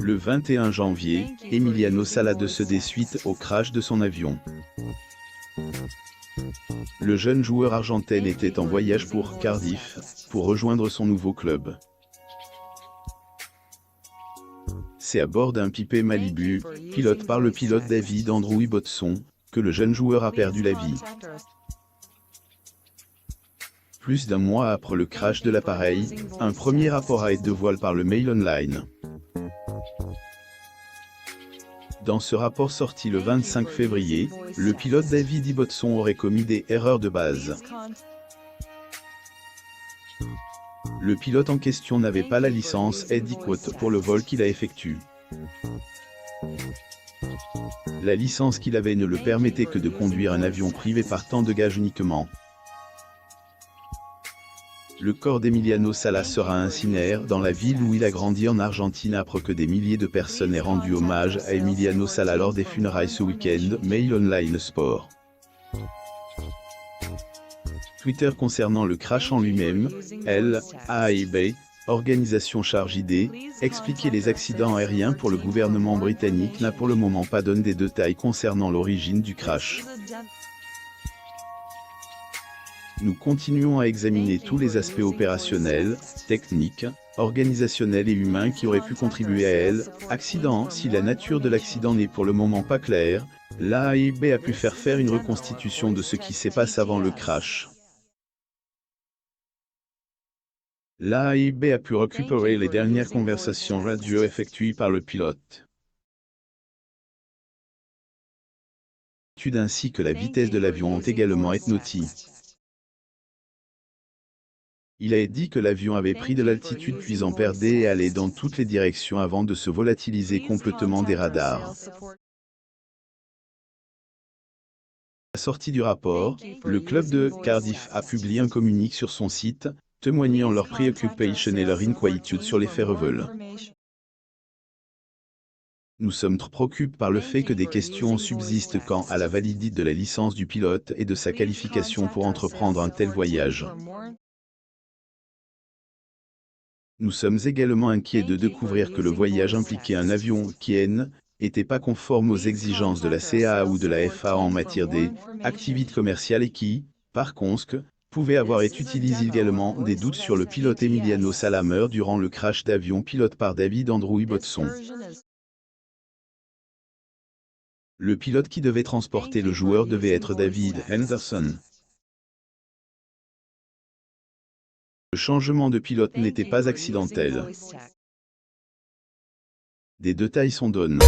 Le 21 janvier, Emiliano Sala décédé suite au crash de son avion. Le jeune joueur argentin était en voyage pour Cardiff, pour rejoindre son nouveau club. C'est à bord d'un Piper Malibu, pilote par le pilote David Andrew Ibbotson, que le jeune joueur a perdu la vie. Plus d'un mois après le crash de l'appareil, un premier rapport a été dévoilé par le Mail Online. Dans ce rapport sorti le 25 février, le pilote David Ibbotson aurait commis des erreurs de base. Le pilote en question n'avait pas la licence adequate pour le vol qu'il a effectué. La licence qu'il avait ne le permettait que de conduire un avion privé partant de gage uniquement. Le corps d'Emiliano Sala sera incinéré dans la ville où il a grandi en Argentine après que des milliers de personnes aient rendu hommage à Emiliano Sala lors des funérailles ce week-end. Mail Online Sport. Twitter concernant le crash en lui-même, l'AIB, organisation chargée d'expliquer les accidents aériens pour le gouvernement britannique n'a pour le moment pas donné des détails concernant l'origine du crash. Nous continuons à examiner tous les aspects opérationnels, techniques, organisationnels et humains qui auraient pu contribuer à l'accident. Si la nature de l'accident n'est pour le moment pas claire, l'AIB a pu faire une reconstitution de ce qui s'est passé avant le crash. L'AIB a pu récupérer les dernières conversations radio effectuées par le pilote. Ainsi que la vitesse de l'avion ont également été notées. Il a dit que l'avion avait pris de l'altitude puis en perdait et allait dans toutes les directions avant de se volatiliser complètement des radars. À la sortie du rapport, le club de Cardiff a publié un communiqué sur son site, témoignant leur préoccupation et leur inquiétude sur les faits révélés. Nous sommes trop préoccupés par le fait que des questions subsistent quant à la validité de la licence du pilote et de sa qualification pour entreprendre un tel voyage. Nous sommes également inquiets de découvrir que le voyage impliquait un avion qui n'était pas conforme aux exigences de la CAA ou de la FAA en matière d'activités commerciales et qui, par conséquent, pouvait avoir été utilisé également des doutes sur le pilote Emiliano Sala meurt durant le crash d'avion pilote par David Andrew Ibbotson. Le pilote qui devait transporter le joueur devait être David Henderson. Le changement de pilote n'était pas accidentel. Des détails sont donnés.